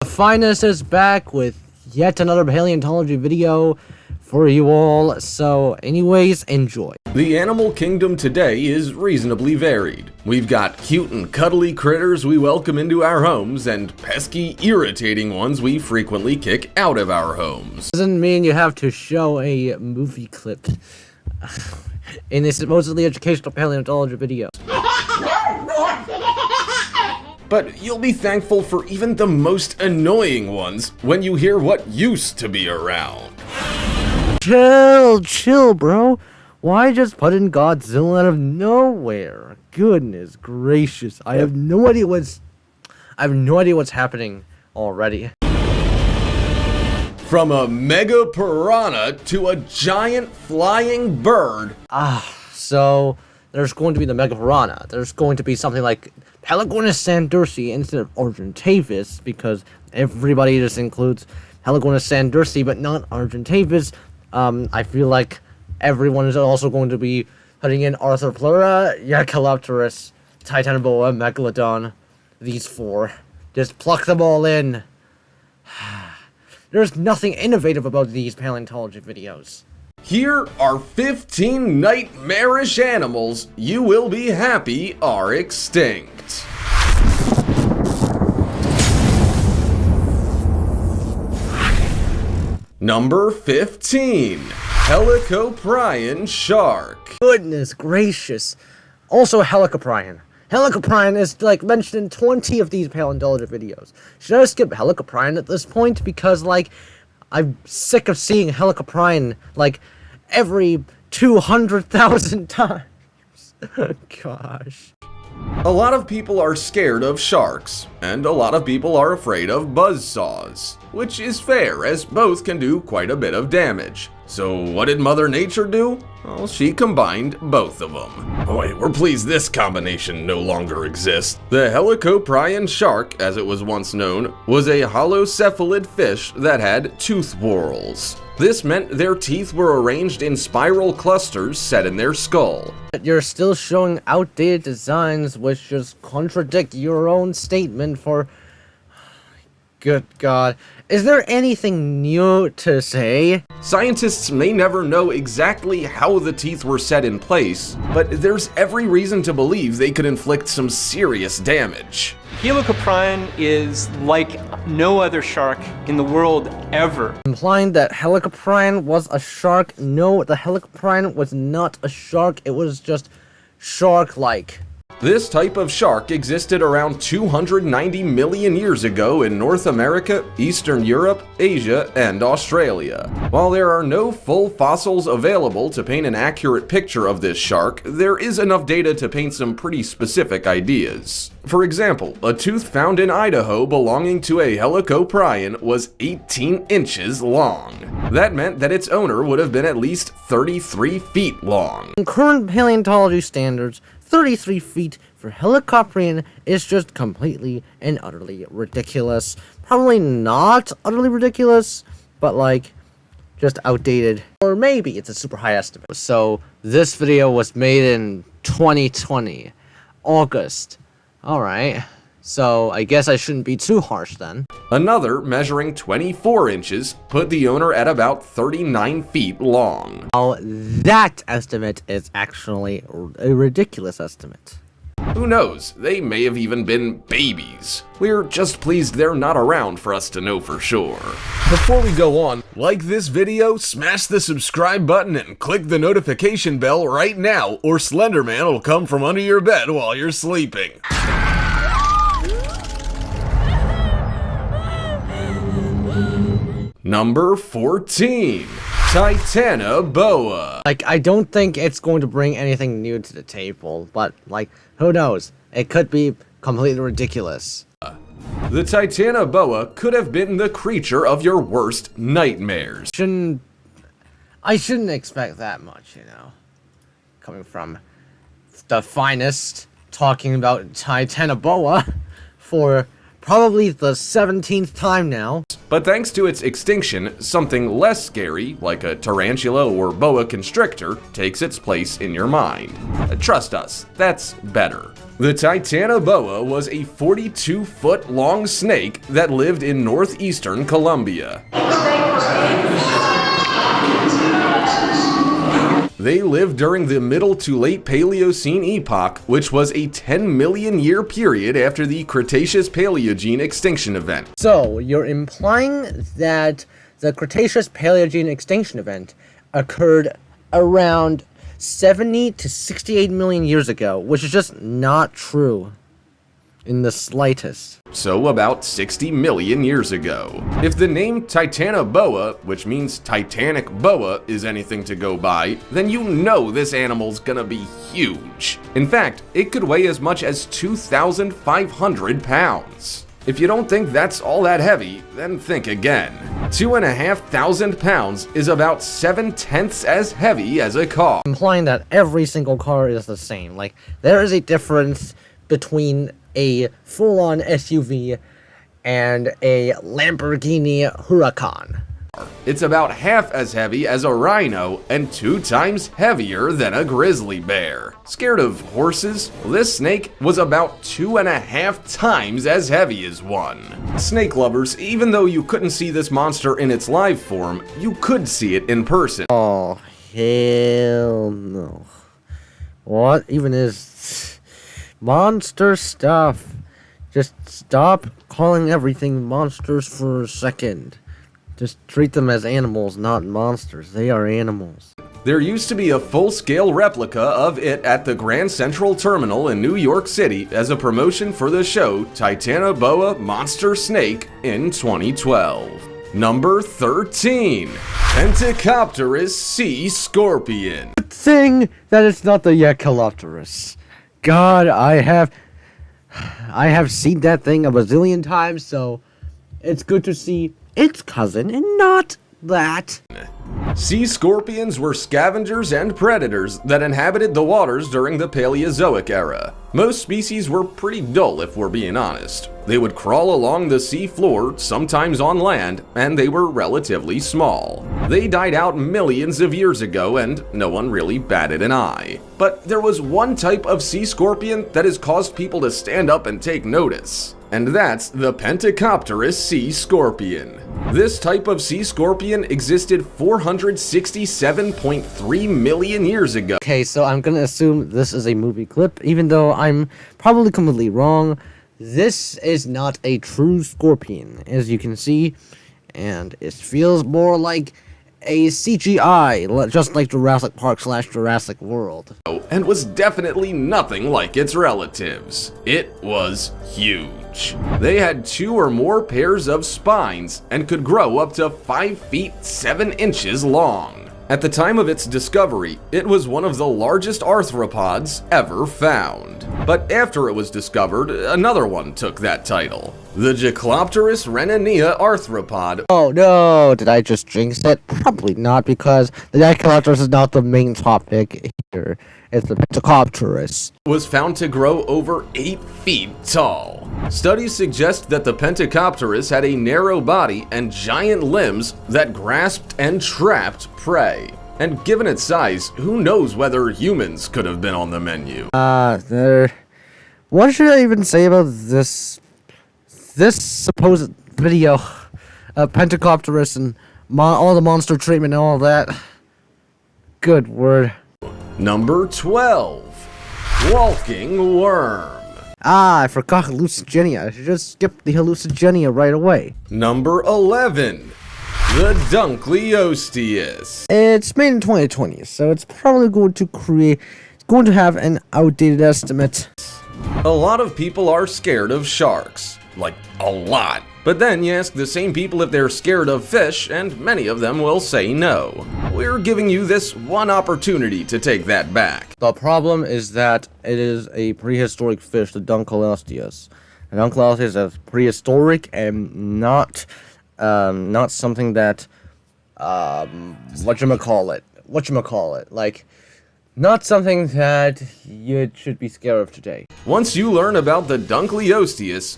The Finest is back with yet another paleontology video for you all, so anyways, enjoy. The animal kingdom today is reasonably varied. We've got cute and cuddly critters we welcome into our homes, and pesky, irritating ones we frequently kick out of our homes. Doesn't mean you have to show a movie clip in a supposedly educational paleontology video. But you'll be thankful for even the most annoying ones when you hear what used to be around. Chill, bro. Why just put in Godzilla out of nowhere? Goodness gracious, I have no idea what's happening already. From a mega piranha to a giant flying bird. So there's going to be the Megapiranha. There's going to be something like Helicoprion sandersi instead of Argentavis, because everybody just includes Helicoprion sandersi but not Argentavis. I feel like everyone is also going to be putting in Arthropleura, Gigantopithecus, Titanoboa, Megalodon. These four. Just pluck them all in. There's nothing innovative about these paleontology videos. Here are 15 nightmarish animals you will be happy are extinct. Number 15. Helicoprion shark. Goodness gracious. Also Helicoprion. Helicoprion is like mentioned in 20 of these paleontology videos. Should I skip Helicoprion at this point? Because like, I'm sick of seeing Helicoprion like every 200,000 times. Gosh. A lot of people are scared of sharks, and a lot of people are afraid of buzzsaws, which is fair as both can do quite a bit of damage. So what did Mother Nature do? Well, she combined both of them. Boy, we're pleased this combination no longer exists. The Helicoprion shark, as it was once known, was a holocephalid fish that had tooth whorls. This meant their teeth were arranged in spiral clusters set in their skull. But you're still showing outdated designs which just contradict your own statement for... Good God. Is there anything new to say? Scientists may never know exactly how the teeth were set in place, but there's every reason to believe they could inflict some serious damage. Helicoprion is like no other shark in the world ever. Implying that Helicoprion was a shark? No, the Helicoprion was not a shark, it was just shark-like. This type of shark existed around 290 million years ago in North America, Eastern Europe, Asia, and Australia. While there are no full fossils available to paint an accurate picture of this shark, there is enough data to paint some pretty specific ideas. For example, a tooth found in Idaho belonging to a Helicoprion was 18 inches long. That meant that its owner would have been at least 33 feet long. In current paleontology standards, 33 feet for Helicoprion is just completely and utterly ridiculous. Probably not utterly ridiculous, but like, just outdated. Or maybe it's a super high estimate. So, this video was made in 2020, August. Alright, so I guess I shouldn't be too harsh then. Another, measuring 24 inches, put the owner at about 39 feet long. Now, that estimate is actually a ridiculous estimate. Who knows, they may have even been babies. We're just pleased they're not around for us to know for sure. Before we go on, like this video, smash the subscribe button, and click the notification bell right now, or Slenderman will come from under your bed while you're sleeping. Number 14. Titanoboa. Like, I don't think it's going to bring anything new to the table, but, like, who knows? It could be completely ridiculous. The Titanoboa could have been the creature of your worst nightmares. I shouldn't expect that much, you know. Coming from the Finest, talking about Titanoboa for probably the 17th time now. But thanks to its extinction, something less scary, like a tarantula or boa constrictor, takes its place in your mind. Trust us, that's better. The Titanoboa was a 42-foot-long snake that lived in northeastern Colombia. They lived during the Middle to Late Paleocene epoch, which was a 10 million year period after the Cretaceous-Paleogene extinction event. So, you're implying that the Cretaceous-Paleogene extinction event occurred around 70 to 68 million years ago, which is just not true in the slightest. So about 60 million years ago. If the name Titanoboa, which means Titanic boa, is anything to go by, then you know this animal's gonna be huge. In fact, it could weigh as much as 2,500 pounds. If you don't think that's all that heavy, then think again. 2,500 pounds is about 7/10 as heavy as a car. Implying that every single car is the same. Like, there is a difference between a full-on SUV and a Lamborghini Huracan. It's about half as heavy as a rhino and 2 times heavier than a grizzly bear. Scared of horses? This snake was about 2.5 times as heavy as one. Snake lovers, even though you couldn't see this monster in its live form, you could see it in person. Oh, hell no. What even is monster stuff? Just stop calling everything monsters for a second. Just treat them as animals, not monsters. They are animals. There used to be a full-scale replica of it at the Grand Central Terminal in New York City as a promotion for the show Titanoboa Monster Snake in 2012. Number 13. Pentecopterus sea scorpion. Good thing that it's not the Helicoprion. God, I have seen that thing a bazillion times, so it's good to see its cousin and not that. Sea scorpions were scavengers and predators that inhabited the waters during the Paleozoic era. Most species were pretty dull, if we're being honest. They would crawl along the sea floor, sometimes on land, and they were relatively small. They died out millions of years ago, and no one really batted an eye. But there was one type of sea scorpion that has caused people to stand up and take notice. And that's the Pentecopterus sea scorpion. This type of sea scorpion existed 467.3 million years ago. Okay, so I'm gonna assume this is a movie clip, even though I'm probably completely wrong. This is not a true scorpion, as you can see, and it feels more like a CGI, just like Jurassic Park / Jurassic World. And was definitely nothing like its relatives. It was huge. They had 2 or more pairs of spines and could grow up to 5 feet 7 inches long. At the time of its discovery, it was one of the largest arthropods ever found. But after it was discovered, another one took that title. The Gigantopithecus renania arthropod. Oh no, did I just jinx it? Probably not, because the Dunkleosteus is not the main topic here. It's the Pentecopterus. Was found to grow over 8 feet tall. Studies suggest that the Pentecopterus had a narrow body and giant limbs that grasped and trapped prey. And given its size, who knows whether humans could have been on the menu. What should I even say about this supposed video of Pentecopterus and all the monster treatment and all that? Good word. Number 12. Walking worm. Ah, I forgot hallucigenia. I should just skip the hallucigenia right away. Number 11. The Dunkleosteus. It's made in 2020, so it's probably going to have an outdated estimate. A lot of people are scared of sharks. Like, a lot. But then you ask the same people if they're scared of fish, and many of them will say no. We're giving you this one opportunity to take that back. The problem is that it is a prehistoric fish, the Dunkleosteus. The Dunkleosteus is prehistoric and not something that, whatchamacallit, like, Not something that you should be scared of today. Once you learn about the Dunkleosteus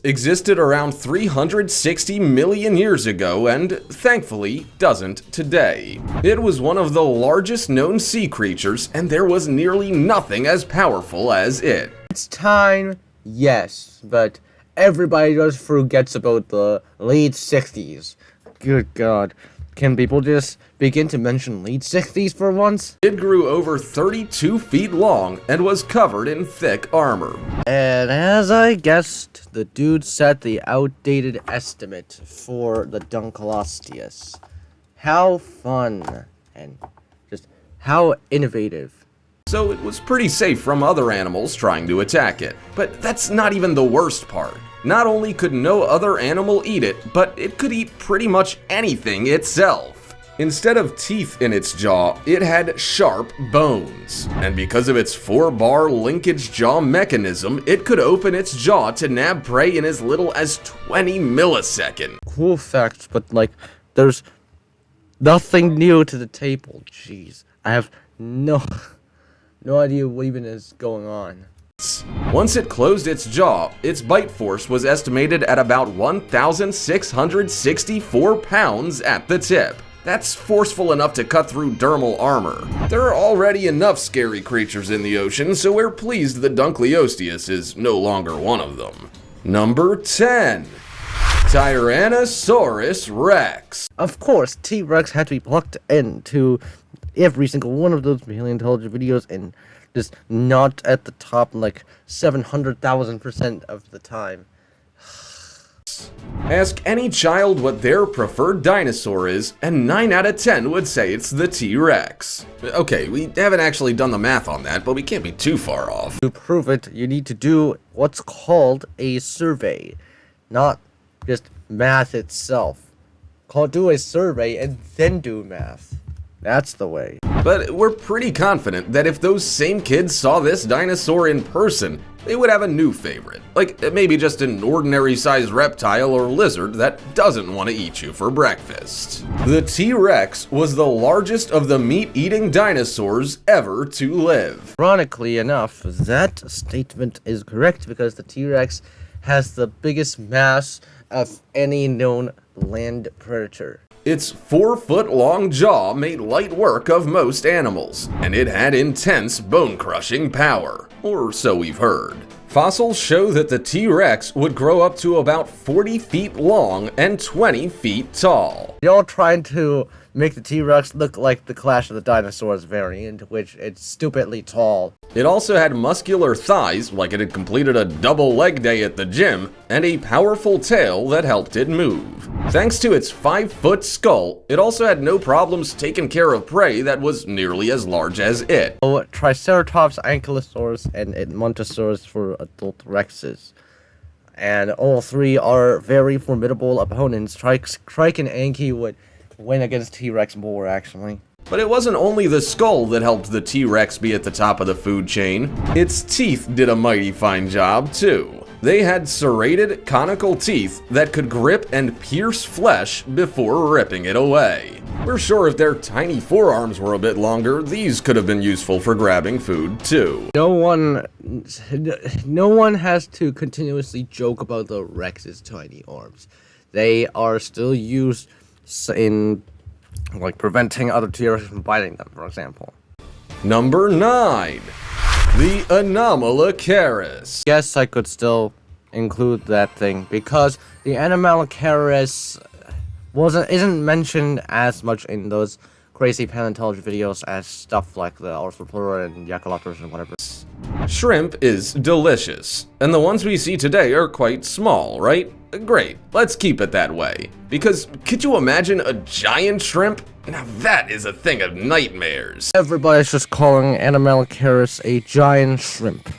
existed around 360 million years ago and, thankfully, doesn't today. It was one of the largest known sea creatures, and there was nearly nothing as powerful as it. It's time, yes, but everybody just forgets about the late 60s. Good God. Can people just begin to mention late 60s for once? It grew over 32 feet long and was covered in thick armor. And as I guessed, the dude set the outdated estimate for the Dunkleosteus. How fun and just how innovative. So it was pretty safe from other animals trying to attack it. But that's not even the worst part. Not only could no other animal eat it, but it could eat pretty much anything itself. Instead of teeth in its jaw, it had sharp bones. And because of its 4-bar linkage jaw mechanism, it could open its jaw to nab prey in as little as 20 milliseconds. Cool facts, but like, there's nothing new to the table. Jeez, I have no idea what even is going on. Once it closed its jaw, its bite force was estimated at about 1,664 pounds at the tip. That's forceful enough to cut through dermal armor. There are already enough scary creatures in the ocean, so we're pleased the Dunkleosteus is no longer one of them. Number 10. Tyrannosaurus Rex. Of course, T-Rex had to be plugged into every single one of those paleontology videos and just not at the top like 700,000% of the time. Ask any child what their preferred dinosaur is, and 9 out of 10 would say it's the T-Rex. Okay, we haven't actually done the math on that, but we can't be too far off. To prove it, you need to do what's called a survey, not just math itself. Do a survey and then do math. That's the way. But we're pretty confident that if those same kids saw this dinosaur in person, they would have a new favorite. Like maybe just an ordinary sized reptile or lizard that doesn't want to eat you for breakfast. The T-Rex was the largest of the meat-eating dinosaurs ever to live. Ironically enough, that statement is correct because the T-Rex has the biggest mass of any known land predator. Its 4-foot-long jaw made light work of most animals, and it had intense bone-crushing power, or so we've heard. Fossils show that the T-Rex would grow up to about 40 feet long and 20 feet tall. Y'all trying to make the T-Rex look like the Clash of the Dinosaurs variant, which it's stupidly tall. It also had muscular thighs, like it had completed a double leg day at the gym, and a powerful tail that helped it move. Thanks to its 5-foot skull, it also had no problems taking care of prey that was nearly as large as it. Triceratops, Ankylosaurus, and Edmontosaurus for adult Rexes. And all three are very formidable opponents. Trike and Anky would win against T-Rex more, actually. But it wasn't only the skull that helped the T-Rex be at the top of the food chain. Its teeth did a mighty fine job, too. They had serrated, conical teeth that could grip and pierce flesh before ripping it away. We're sure if their tiny forearms were a bit longer, these could have been useful for grabbing food, too. No one has to continuously joke about the Rex's tiny arms. They are still used in like preventing other T-Rexes from biting them, for example. Number 9. The Anomalacaris. Yes, I could still include that thing because the Anomalacaris isn't mentioned as much in those crazy paleontology videos as stuff like the Arthropoda and Helicoprion and whatever. Shrimp is delicious, and the ones we see today are quite small, right? Great, let's keep it that way. Because could you imagine a giant shrimp? Now that is a thing of nightmares. Everybody's just calling Anomalacaris a giant shrimp.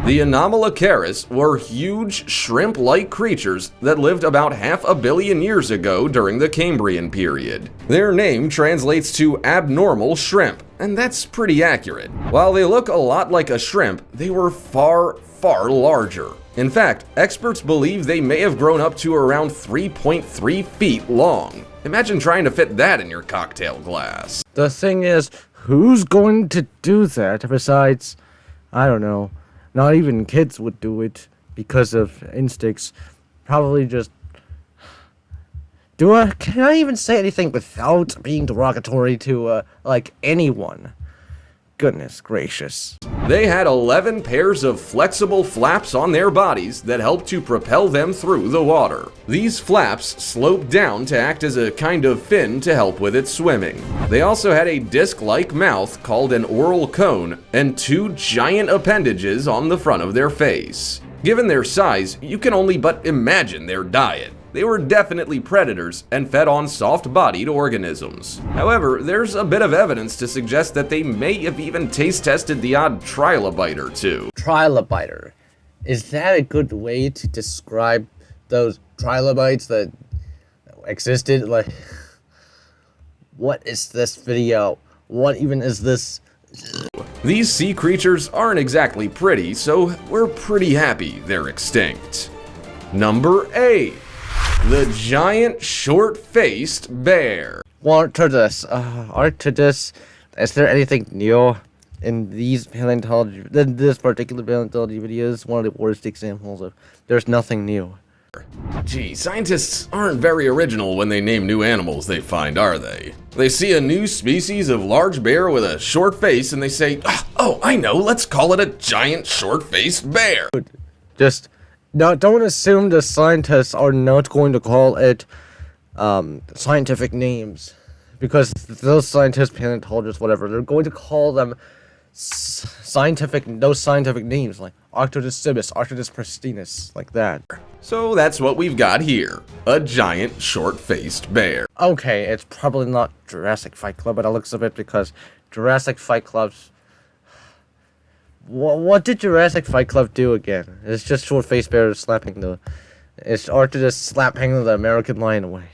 The Anomalacaris were huge shrimp-like creatures that lived about 500 million years ago during the Cambrian period. Their name translates to abnormal shrimp, and that's pretty accurate. While they look a lot like a shrimp, they were far, far larger. In fact, experts believe they may have grown up to around 3.3 feet long. Imagine trying to fit that in your cocktail glass. The thing is, who's going to do that besides, I don't know, not even kids would do it because of instincts. Probably just... Can I even say anything without being derogatory to, like, anyone? Goodness gracious. They had 11 pairs of flexible flaps on their bodies that helped to propel them through the water. These flaps sloped down to act as a kind of fin to help with its swimming. They also had a disc-like mouth called an oral cone and 2 giant appendages on the front of their face. Given their size, you can only but imagine their diet. They were definitely predators and fed on soft-bodied organisms. However, there's a bit of evidence to suggest that they may have even taste-tested the odd trilobite or two. Trilobiter. Is that a good way to describe those trilobites that existed? Like, what is this video? What even is this? These sea creatures aren't exactly pretty, so we're pretty happy they're extinct. Number 8. The giant short-faced bear. Arcturus. Is there anything new in these this particular paleontology video? Is one of the worst examples of there's nothing new. Gee, scientists aren't very original when they name new animals they find, are they? They see a new species of large bear with a short face and they say, oh, I know, let's call it a giant short-faced bear. Just... Now, don't assume the scientists are not going to call it scientific names, because those scientists, paleontologists, whatever, they're going to call them scientific names like Arcturus cibus, Arcturus pristinus, like that. So that's what we've got here, a giant short-faced bear. Okay, it's probably not Jurassic Fight Club by the looks of it, because Jurassic Fight Club's... What did Jurassic Fight Club do again? It's just short-faced bear slapping the... It's Arcturus slapping the American lion away.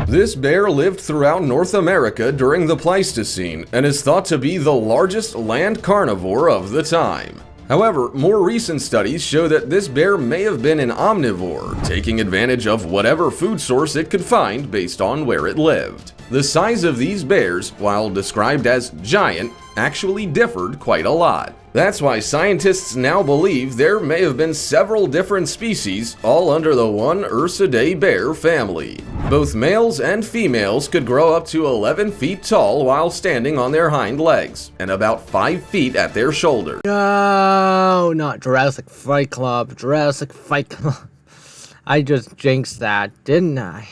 This bear lived throughout North America during the Pleistocene and is thought to be the largest land carnivore of the time. However, more recent studies show that this bear may have been an omnivore, taking advantage of whatever food source it could find based on where it lived. The size of these bears, while described as giant, actually differed quite a lot. That's why scientists now believe there may have been several different species, all under the one Ursidae bear family. Both males and females could grow up to 11 feet tall while standing on their hind legs, and about 5 feet at their shoulders. No, not Jurassic Fight Club. Jurassic Fight Club. I just jinxed that, didn't I?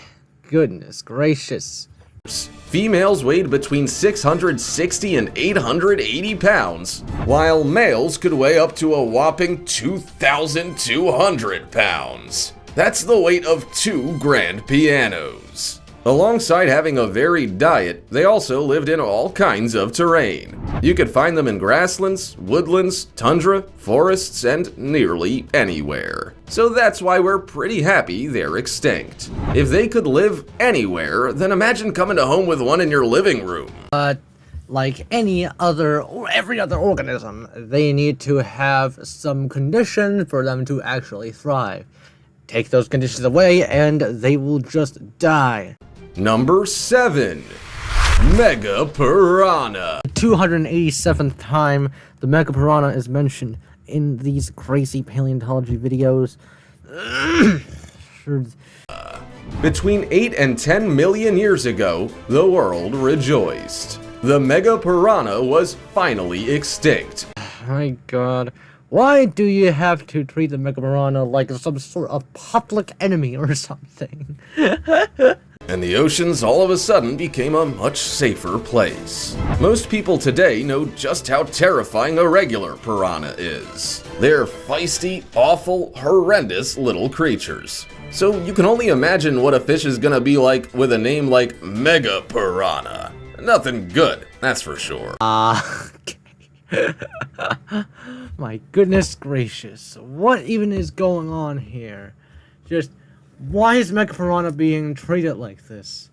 Goodness gracious. Females weighed between 660 and 880 pounds, while males could weigh up to a whopping 2,200 pounds. That's the weight of 2 grand pianos. Alongside having a varied diet, they also lived in all kinds of terrain. You could find them in grasslands, woodlands, tundra, forests, and nearly anywhere. So that's why we're pretty happy they're extinct. If they could live anywhere, then imagine coming home with one in your living room. Like any other or every other organism, they need to have some condition for them to actually thrive. Take those conditions away and they will just die. Number 7. Megapiranha. 287th time the Megapiranha is mentioned in these crazy paleontology videos. Between 8 and 10 million years ago, the world rejoiced. The Megapiranha was finally extinct. My god. Why do you have to treat the Megapiranha like some sort of public enemy or something? And the oceans all of a sudden became a much safer place. Most people today know just how terrifying a regular piranha is. They're feisty, awful, horrendous little creatures. So you can only imagine what a fish is gonna be like with a name like Megapiranha. Nothing good, that's for sure. My goodness gracious, what even is going on here? Just, why is Megapiranha being treated like this?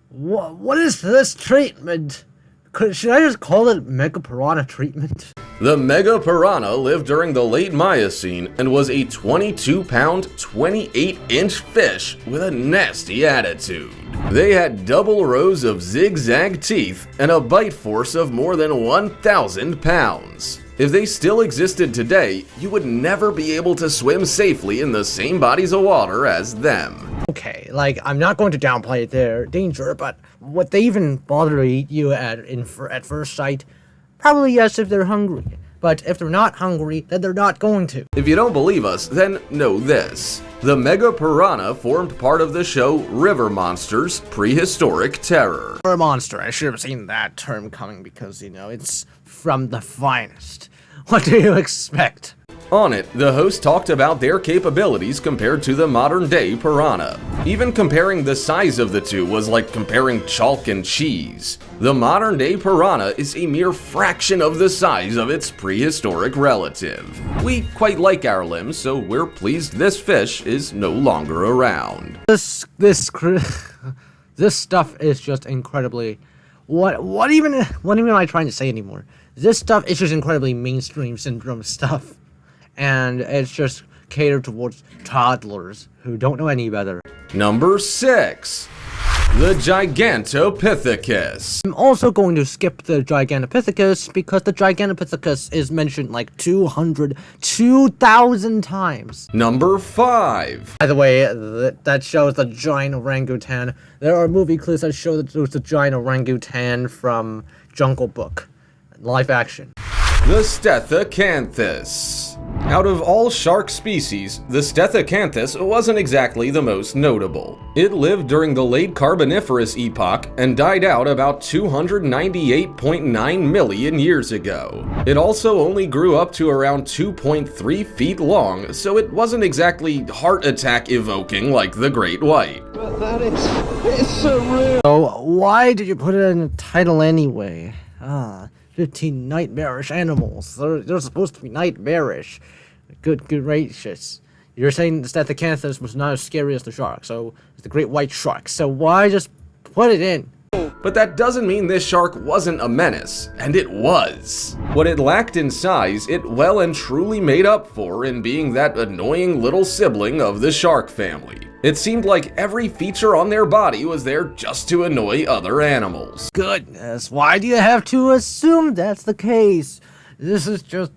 What is this treatment? Should I just call it Megapiranha treatment? The Mega Piranha lived during the late Miocene and was a 22-pound, 28-inch fish with a nasty attitude. They had double rows of zigzag teeth and a bite force of more than 1,000 pounds. If they still existed today, you would never be able to swim safely in the same bodies of water as them. Okay, like, I'm not going to downplay their danger, but would they even bother to eat you at first sight? Probably yes if they're hungry. But if they're not hungry, then they're not going to. If you don't believe us, then know this. The Mega Piranha formed part of the show River Monsters: Prehistoric Terror. For a monster, I should have seen that term coming because, you know, it's from the finest. What do you expect? On it, the host talked about their capabilities compared to the modern-day piranha. Even comparing the size of the two was like comparing chalk and cheese. The modern-day piranha is a mere fraction of the size of its prehistoric relative. We quite like our limbs, so we're pleased this fish is no longer around. This stuff is just incredibly... What even am I trying to say anymore? This stuff is just incredibly mainstream syndrome stuff. And it's just catered towards toddlers who don't know any better. Number 6. The Gigantopithecus. I'm also going to skip the Gigantopithecus because the Gigantopithecus is mentioned like 2,000 times. Number 5. By the way, that shows the giant orangutan. There are movie clips that show that there's a giant orangutan from Jungle Book. Live action. The Stethacanthus. Out of all shark species, the Stethacanthus wasn't exactly the most notable. It lived during the late Carboniferous epoch and died out about 298.9 million years ago. It also only grew up to around 2.3 feet long, so it wasn't exactly heart attack evoking like the Great White. But it's so rude. So why did you put it in the title anyway? 15 nightmarish animals. They're supposed to be nightmarish. Good gracious. You're saying the Stethacanthus was not as scary as the shark, so it's the great white shark. So why just put it in? But that doesn't mean this shark wasn't a menace, and it was. What it lacked in size, it well and truly made up for in being that annoying little sibling of the shark family. It seemed like every feature on their body was there just to annoy other animals. Goodness, why do you have to assume that's the case? This is just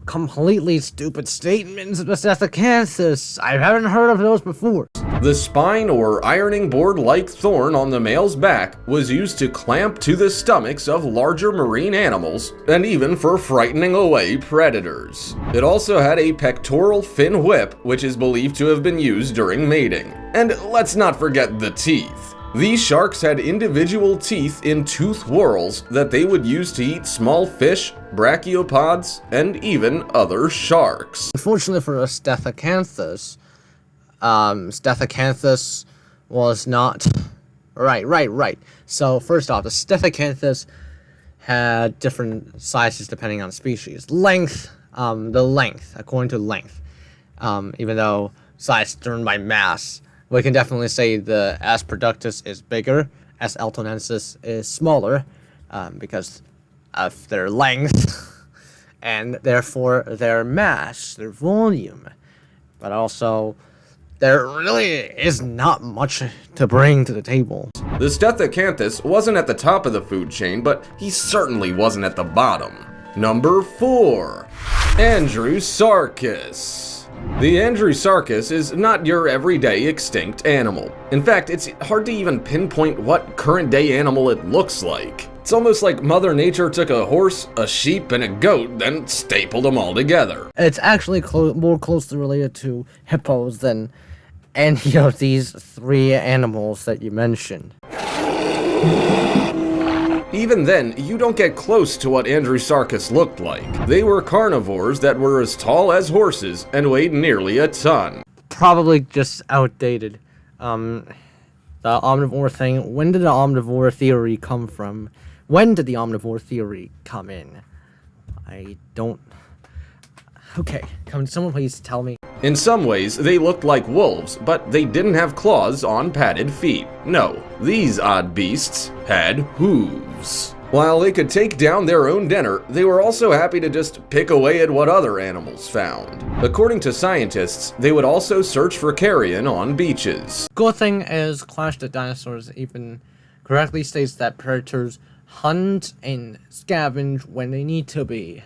completely stupid statements of the Stethacanthus. I haven't heard of those before. The spine or ironing board-like thorn on the male's back was used to clamp to the stomachs of larger marine animals and even for frightening away predators. It also had a pectoral fin whip, which is believed to have been used during mating. And let's not forget the teeth. These sharks had individual teeth in tooth whorls that they would use to eat small fish, brachiopods, and even other sharks. Unfortunately for a Stethacanthus, Stethacanthus was not... Right. So first off, the Stethacanthus had different sizes depending on species. Length, according to length, even though size determined by mass, we can definitely say the S. productus is bigger, S. altonensis is smaller, because of their length, and therefore their mass, their volume. But also, there really is not much to bring to the table. The Stethacanthus wasn't at the top of the food chain, but he certainly wasn't at the bottom. Number 4. Andrewosaurus. The Andrewosaurus is not your everyday extinct animal. In fact, it's hard to even pinpoint what current-day animal it looks like. It's almost like Mother Nature took a horse, a sheep, and a goat, then stapled them all together. It's actually more closely related to hippos than any of these 3 animals that you mentioned. Even then, you don't get close to what Andrewosaurus looked like. They were carnivores that were as tall as horses and weighed nearly a ton. Probably just outdated. The omnivore thing, when did the omnivore theory come from? When did the omnivore theory come in? I don't... Okay, can someone please tell me? In some ways, they looked like wolves, but they didn't have claws on padded feet. No, these odd beasts had hooves. While they could take down their own dinner, they were also happy to just pick away at what other animals found. According to scientists, they would also search for carrion on beaches. Good thing is Clash the Dinosaurs even correctly states that predators hunt and scavenge when they need to be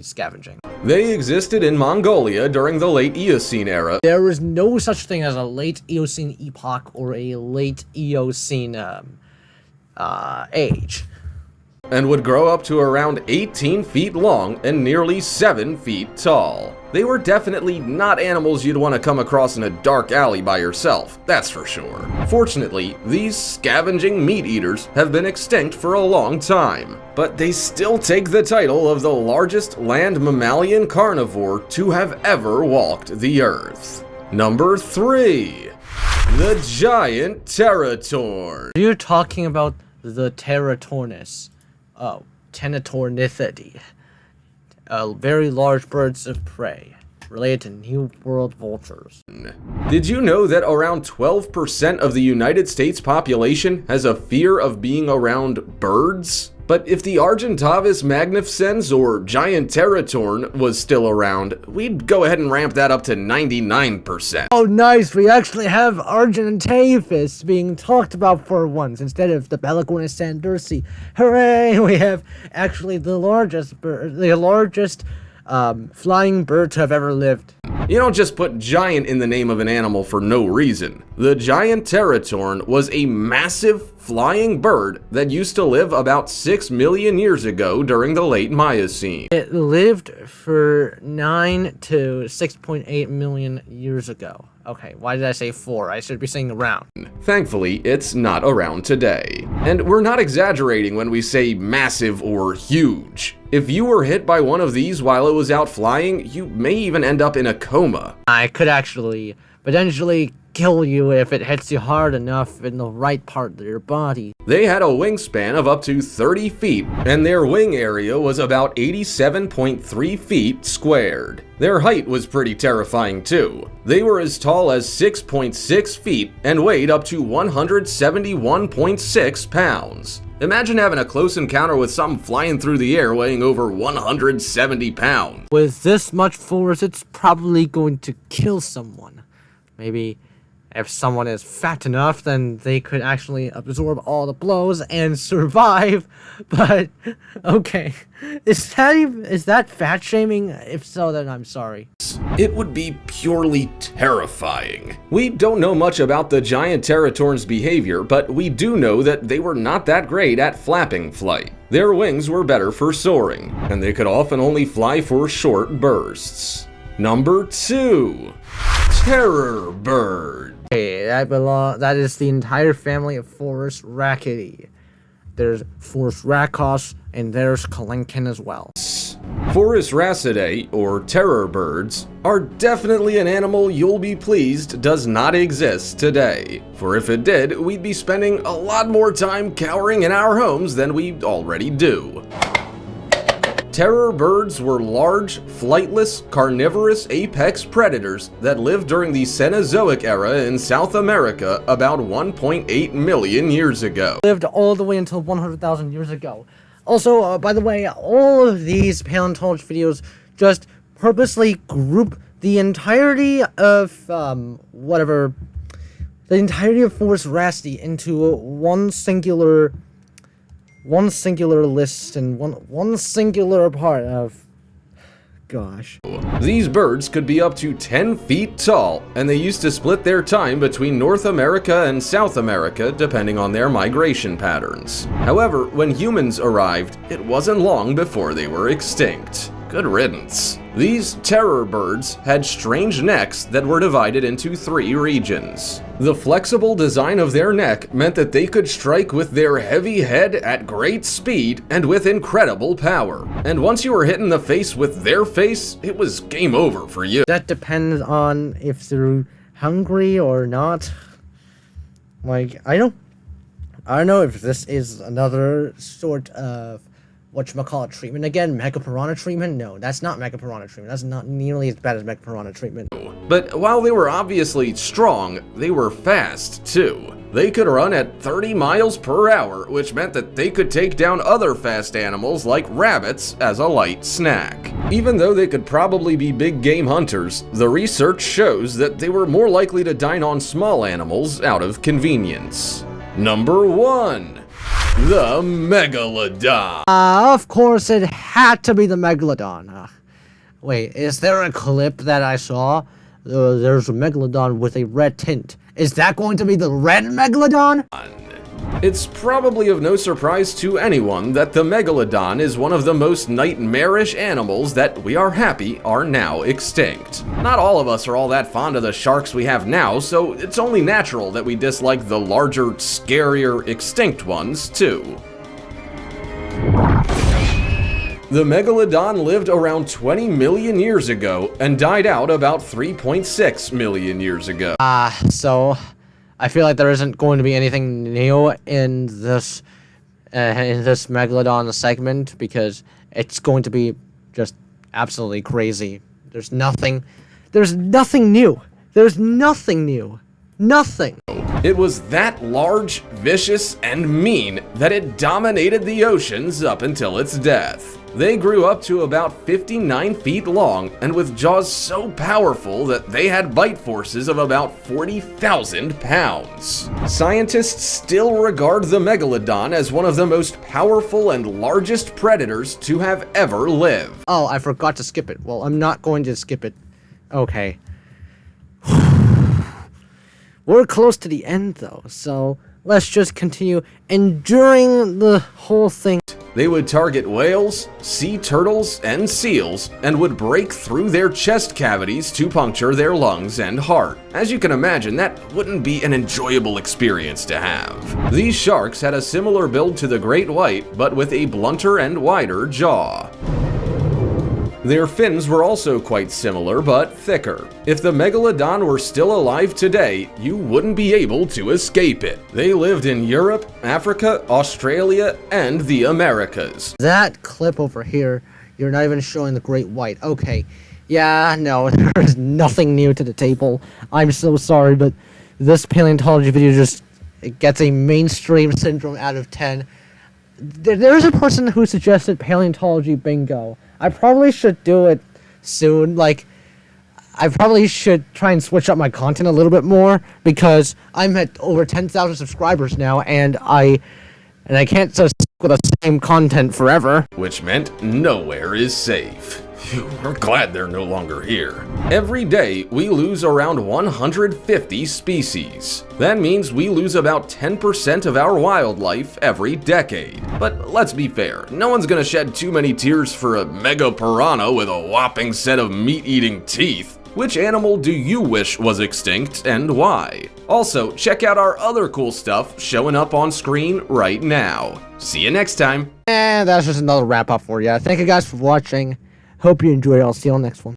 scavenging. They existed in Mongolia during the late Eocene era. There was no such thing as a late Eocene epoch or a late Eocene age. And would grow up to around 18 feet long and nearly 7 feet tall. They were definitely not animals you'd want to come across in a dark alley by yourself, that's for sure. Fortunately, these scavenging meat eaters have been extinct for a long time, but they still take the title of the largest land mammalian carnivore to have ever walked the earth. Number 3. The giant Teratorn. You're talking about the Teratornis. Oh, Titanoboa. Very large birds of prey, related to New World vultures. Did you know that around 12% of the United States population has a fear of being around birds? But if the Argentavis magnificens or giant Teratorn was still around, we'd go ahead and ramp that up to 99%. Oh, nice! We actually have Argentavis being talked about for once instead of the Paleontology sandersi. Hooray! We have actually the largest flying bird to have ever lived. You don't just put giant in the name of an animal for no reason. The giant Teratorn was a massive flying bird that used to live about 6 million years ago during the late Miocene. It lived for 9 to 6.8 million years ago. Okay, why did I say 4? I should be saying around. Thankfully, it's not around today. And we're not exaggerating when we say massive or huge. If you were hit by one of these while it was out flying, you may even end up in a coma. I could actually potentially kill you if it hits you hard enough in the right part of your body. They had a wingspan of up to 30 feet, and their wing area was about 87.3 feet squared. Their height was pretty terrifying too. They were as tall as 6.6 feet and weighed up to 171.6 pounds. Imagine having a close encounter with something flying through the air weighing over 170 pounds. With this much force, it's probably going to kill someone. Maybe if someone is fat enough, then they could actually absorb all the blows and survive. But, okay. Is that fat shaming? If so, then I'm sorry. It would be purely terrifying. We don't know much about the giant Teratorn's behavior, but we do know that they were not that great at flapping flight. Their wings were better for soaring, and they could often only fly for short bursts. Number 2. Terror bird. Okay, that is the entire family of Forest Rackidae. There's Forest Racos, and there's Kalinkin as well. Forest Racidae, or terror birds, are definitely an animal you'll be pleased does not exist today. For if it did, we'd be spending a lot more time cowering in our homes than we already do. Terror birds were large, flightless, carnivorous apex predators that lived during the Cenozoic era in South America about 1.8 million years ago. Lived all the way until 100,000 years ago. Also, by the way, all of these paleontology videos just purposely group the entirety of, the entirety of Forest Racidae into one singular list and one singular part of... Gosh. These birds could be up to 10 feet tall, and they used to split their time between North America and South America depending on their migration patterns. However, when humans arrived, it wasn't long before they were extinct. Good riddance. These terror birds had strange necks that were divided into 3 regions. The flexible design of their neck meant that they could strike with their heavy head at great speed and with incredible power. And once you were hit in the face with their face, it was game over for you. That depends on if they're hungry or not. Like, I don't know if this is another sort of whatchamacallit treatment again. Megapiranha treatment? No, that's not Megapiranha treatment. That's not nearly as bad as Megapiranha treatment. But while they were obviously strong, they were fast too. They could run at 30 miles per hour, which meant that they could take down other fast animals like rabbits as a light snack. Even though they could probably be big game hunters, the research shows that they were more likely to dine on small animals out of convenience. Number 1. The Megalodon. Of course, it had to be the Megalodon. Wait, is there a clip that I saw? There's a Megalodon with a red tint. Is that going to be the red Megalodon? It's probably of no surprise to anyone that the Megalodon is one of the most nightmarish animals that we are happy are now extinct. Not all of us are all that fond of the sharks we have now, so it's only natural that we dislike the larger, scarier, extinct ones too. The Megalodon lived around 20 million years ago and died out about 3.6 million years ago. So I feel like there isn't going to be anything new in this Megalodon segment because it's going to be just absolutely crazy. There's nothing new. There's nothing new. Nothing. It was that large, vicious, and mean that it dominated the oceans up until its death. They grew up to about 59 feet long and with jaws so powerful that they had bite forces of about 40,000 pounds. Scientists still regard the Megalodon as one of the most powerful and largest predators to have ever lived. Oh, I forgot to skip it. Well, I'm not going to skip it. Okay. We're close to the end though, so let's just continue enduring the whole thing. They would target whales, sea turtles, and seals, and would break through their chest cavities to puncture their lungs and heart. As you can imagine, that wouldn't be an enjoyable experience to have. These sharks had a similar build to the great white, but with a blunter and wider jaw. Their fins were also quite similar, but thicker. If the Megalodon were still alive today, you wouldn't be able to escape it. They lived in Europe, Africa, Australia, and the Americas. That clip over here, you're not even showing the great white. Okay. Yeah, no, there's nothing new to the table. I'm so sorry, but this paleontology video just gets a mainstream syndrome out of 10. There's a person who suggested paleontology bingo. I probably should do it soon. Like, I probably should try and switch up my content a little bit more because I'm at over 10,000 subscribers now, and I can't just stick with the same content forever. Which meant nowhere is safe. Phew, we're glad they're no longer here. Every day, we lose around 150 species. That means we lose about 10% of our wildlife every decade. But let's be fair, no one's gonna shed too many tears for a mega piranha with a whopping set of meat-eating teeth. Which animal do you wish was extinct and why? Also, check out our other cool stuff showing up on screen right now. See you next time. And that's just another wrap up for you. Thank you guys for watching. Hope you enjoyed. I'll see you on the next one.